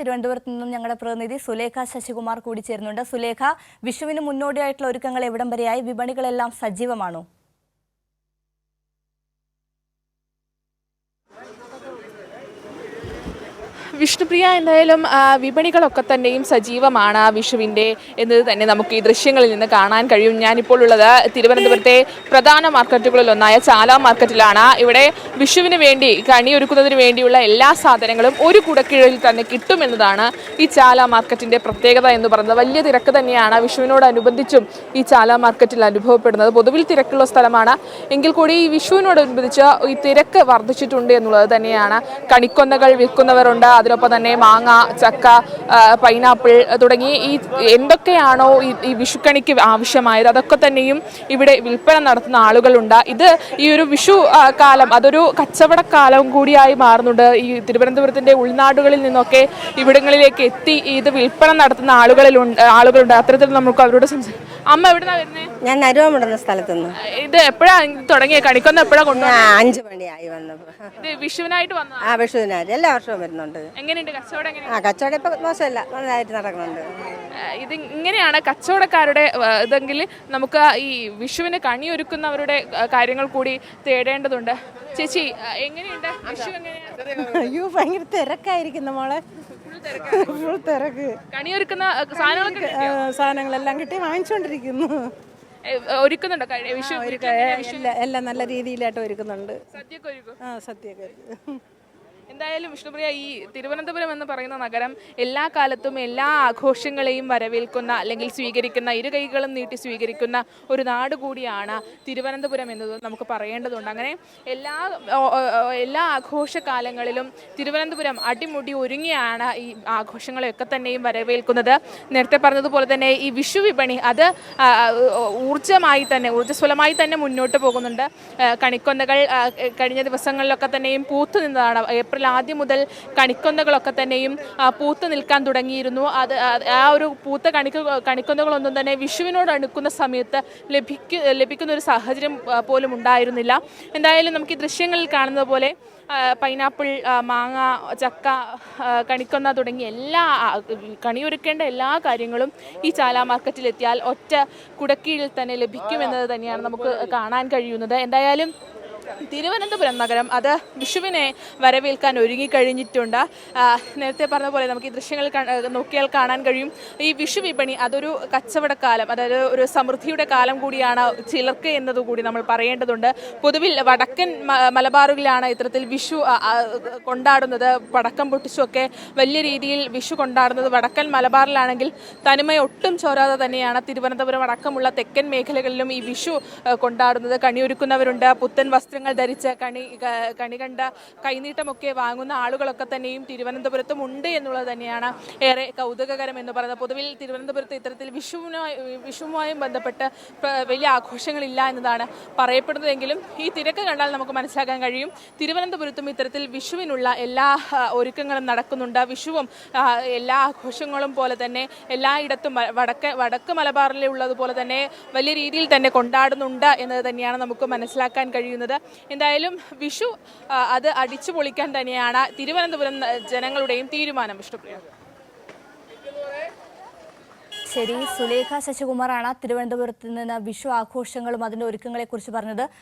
തിരുവനന്തപുരത്ത് നിന്നും ഞങ്ങളുടെ പ്രതിനിധി സുലേഖ ശശികുമാർ കൂടി ചേരുന്നുണ്ട്. സുലേഖ, വിഷുവിന് മുന്നോടിയായിട്ടുള്ള ഒരുക്കങ്ങൾ എവിടം വരെയായി? വിപണികളെല്ലാം സജീവമാണോ? വിഷ്ണുപ്രിയ, എന്തായാലും വിപണികളൊക്കെ തന്നെയും സജീവമാണ് വിഷുവിൻ്റെ എന്നത് തന്നെ നമുക്ക് ഈ ദൃശ്യങ്ങളിൽ നിന്ന് കാണാൻ കഴിയും. ഞാനിപ്പോൾ ഉള്ളത് തിരുവനന്തപുരത്തെ പ്രധാന മാർക്കറ്റുകളിലൊന്നായ ചാല മാർക്കറ്റിലാണ്. ഇവിടെ വിഷുവിന് വേണ്ടി കണിയൊരുക്കുന്നതിന് വേണ്ടിയുള്ള എല്ലാ സാധനങ്ങളും ഒരു കുടക്കീഴിൽ തന്നെ കിട്ടുമെന്നതാണ് ഈ ചാല മാർക്കറ്റിൻ്റെ പ്രത്യേകത എന്ന് പറയുന്നത്. വലിയ തിരക്ക് തന്നെയാണ് വിഷുവിനോടനുബന്ധിച്ചും ഈ ചാല മാർക്കറ്റിൽ അനുഭവപ്പെടുന്നത്. പൊതുവിൽ തിരക്കുള്ള സ്ഥലമാണ് എങ്കിൽ കൂടി ഈ വിഷുവിനോടനുബന്ധിച്ച് ഈ തിരക്ക് വർദ്ധിച്ചിട്ടുണ്ട് എന്നുള്ളത് തന്നെയാണ്. കണിക്കൊന്നകൾ വിൽക്കുന്നവരുണ്ട്, അതിനൊപ്പം തന്നെ മാങ്ങ, ചക്ക, പൈനാപ്പിൾ തുടങ്ങി ഈ എന്തൊക്കെയാണോ ഈ വിഷുക്കണിക്ക് ആവശ്യമായത് അതൊക്കെ തന്നെയും ഇവിടെ വിൽപ്പന നടത്തുന്ന ആളുകളുണ്ട്. ഇത് ഈ ഒരു വിഷു കാലം അതൊരു കച്ചവടക്കാലം കൂടിയായി മാറുന്നുണ്ട്. ഈ തിരുവനന്തപുരത്തിന്റെ ഉൾനാടുകളിൽ നിന്നൊക്കെ ഇവിടങ്ങളിലേക്ക് എത്തി ഇത് വിൽപ്പന നടത്തുന്ന ആളുകളുണ്ട്. അത്തരത്തിൽ നമുക്ക് അവരോട് സംസാരിക്കാം. അമ്മ എവിടുന്നാ വരുന്നത്? ഞാൻ നരുവമുടുന്ന സ്ഥലത്തുനിന്ന്. ഇത് എപ്പോഴാ തുടങ്ങിയ കണിക്കൊന്ന? എപ്പോഴാ കൊണ്ടുവന്നത്? 5 മണിയായി വന്നപ്പോൾ. ഇത് വിഷുവിനായിട്ട് വന്നു? വിഷുവിനായിട്ട് എല്ലാ വർഷവും വരുന്നുണ്ട്. എങ്ങനെയുണ്ട് കച്ചവടം? കച്ചവടം ഇപ്പൊ മോശമല്ല, നന്നായിട്ട് നടക്കുന്നുണ്ട്. ഇത് ഇങ്ങനെയാണ് കച്ചവടക്കാരുടെ ഇതെങ്കിൽ നമുക്ക് ഈ വിഷുവിന് കണിയൊരുക്കുന്നവരുടെ കാര്യങ്ങൾ കൂടി തേടേണ്ടതുണ്ട്. ചേച്ചി, എങ്ങനെയുണ്ട് വിഷു? അയ്യോ, ഭയങ്കര തിരക്കായിരിക്കുന്നു മോളെ, ഫുൾ തിരക്ക്. കണിയൊരുക്കുന്ന സാധനങ്ങളെല്ലാം കിട്ടി വാങ്ങിച്ചുകൊണ്ടിരിക്കുന്നു. ഒരുക്കുന്നുണ്ടോ വിഷു? എല്ലാം നല്ല രീതിയിലായിട്ട് ഒരുക്കുന്നുണ്ട്. സദ്യയൊക്കെ ഒരുക്കും? സദ്യയൊക്കെ ഒരുക്കും. എന്തായാലും വിഷ്ണുപ്രിയ, ഈ തിരുവനന്തപുരം എന്ന് പറയുന്ന നഗരം എല്ലാ കാലത്തും എല്ലാ ആഘോഷങ്ങളെയും വരവേൽക്കുന്ന അല്ലെങ്കിൽ സ്വീകരിക്കുന്ന, ഇരു കൈകളും നീട്ടി സ്വീകരിക്കുന്ന ഒരു നാട് കൂടിയാണ് തിരുവനന്തപുരം എന്നത് നമുക്ക് പറയേണ്ടതുണ്ട്. അങ്ങനെ എല്ലാ ആഘോഷകാലങ്ങളിലും തിരുവനന്തപുരം അടിമുടി ഒരുങ്ങിയാണ് ഈ ആഘോഷങ്ങളെയൊക്കെ തന്നെയും വരവേൽക്കുന്നത്. നേരത്തെ പറഞ്ഞതുപോലെ തന്നെ ഈ വിഷു വിപണി അത് ഊർജ്ജസ്വലമായി തന്നെ മുന്നോട്ട് പോകുന്നുണ്ട്. കണിക്കൊന്നകൾ കഴിഞ്ഞ ദിവസങ്ങളിലൊക്കെ തന്നെയും പൂത്തു നിന്നതാണ്. ഏപ്രിൽ ആദ്യം മുതൽ കണിക്കൊന്നകളൊക്കെ തന്നെയും പൂത്ത് നിൽക്കാൻ തുടങ്ങിയിരുന്നു. ആ ഒരു പൂത്ത കണിക്കൊന്നകളൊന്നും തന്നെ വിഷുവിനോട് അടുക്കുന്ന സമയത്ത് ലഭിക്കുന്ന ഒരു സാഹചര്യം പോലും ഉണ്ടായിരുന്നില്ല. എന്തായാലും നമുക്ക് ഈ ദൃശ്യങ്ങളിൽ കാണുന്നത് പോലെ പൈനാപ്പിൾ, മാങ്ങ, ചക്ക, കണിക്കൊന്ന തുടങ്ങി കണിയൊരുക്കേണ്ട എല്ലാ കാര്യങ്ങളും ഈ ചാല മാർക്കറ്റിലെത്തിയാൽ ഒറ്റ കുടക്കീഴിൽ തന്നെ ലഭിക്കുമെന്നത് തന്നെയാണ് നമുക്ക് കാണാൻ കഴിയുന്നത്. എന്തായാലും തിരുവനന്തപുരം നഗരം അത് വിഷുവിനെ വരവേൽക്കാൻ ഒരുങ്ങിക്കഴിഞ്ഞിട്ടുണ്ട്. നേരത്തെ പറഞ്ഞ പോലെ നമുക്ക് ഈ ദൃശ്യങ്ങൾ നോക്കിയാൽ കാണാൻ കഴിയും. ഈ വിഷു വിപണി അതൊരു കച്ചവടക്കാലം, അതായത് ഒരു സമൃദ്ധിയുടെ കാലം കൂടിയാണ് ചിലർക്ക് എന്നതുകൂടി നമ്മൾ പറയേണ്ടതുണ്ട്. പൊതുവിൽ വടക്കൻ മലബാറുകളിലാണ് ഇത്തരത്തിൽ വിഷു കൊണ്ടാടുന്നത്. പടക്കം പൊട്ടിച്ചുമൊക്കെ വലിയ രീതിയിൽ വിഷു കൊണ്ടാടുന്നത് വടക്കൻ മലബാറിലാണെങ്കിൽ തനിമ ഒട്ടും ചോരാതെ തന്നെയാണ് തിരുവനന്തപുരം അടക്കമുള്ള തെക്കൻ മേഖലകളിലും ഈ വിഷു കൊണ്ടാടുന്നത്. കണിയൊരുക്കുന്നവരുണ്ട്, പുത്തൻ വസ്ത്രങ്ങൾ ധരിച്ച് കണി കണ്ട കൈനീട്ടമൊക്കെ വാങ്ങുന്ന ആളുകളൊക്കെ തന്നെയും തിരുവനന്തപുരത്തും ഉണ്ട് എന്നുള്ളത് തന്നെയാണ് ഏറെ കൗതുകകരം എന്ന് പറയുന്നത്. പൊതുവിൽ തിരുവനന്തപുരത്ത് ഇത്തരത്തിൽ വിഷുവുമായും ബന്ധപ്പെട്ട് വലിയ ആഘോഷങ്ങളില്ല എന്നതാണ് പറയപ്പെടുന്നതെങ്കിലും ഈ തിരക്ക് കണ്ടാൽ നമുക്ക് മനസ്സിലാക്കാൻ കഴിയും തിരുവനന്തപുരത്തും ഇത്തരത്തിൽ വിഷുവിനുള്ള എല്ലാ ഒരുക്കങ്ങളും നടക്കുന്നുണ്ട്. വിഷുവും എല്ലാ ആഘോഷങ്ങളും പോലെ തന്നെ എല്ലായിടത്തും വടക്ക് മലബാറിലുള്ളതുപോലെ തന്നെ വലിയ രീതിയിൽ തന്നെ കൊണ്ടാടുന്നുണ്ട് എന്നത് തന്നെയാണ് നമുക്ക് മനസ്സിലാക്കാൻ കഴിയുന്നത്. എന്തായാലും വിഷു അത് അടിച്ചു പൊളിക്കാൻ തന്നെയാണ് തിരുവനന്തപുരം ജനങ്ങളുടെയും തീരുമാനം. വിഷ്ണുപ്രിയ. ശരി, സുലേഖ ശശികുമാറാണ് തിരുവനന്തപുരത്ത് നിന്ന് വിഷു ആഘോഷങ്ങളും അതിന്റെ ഒരുക്കങ്ങളെ കുറിച്ച് പറഞ്ഞത്.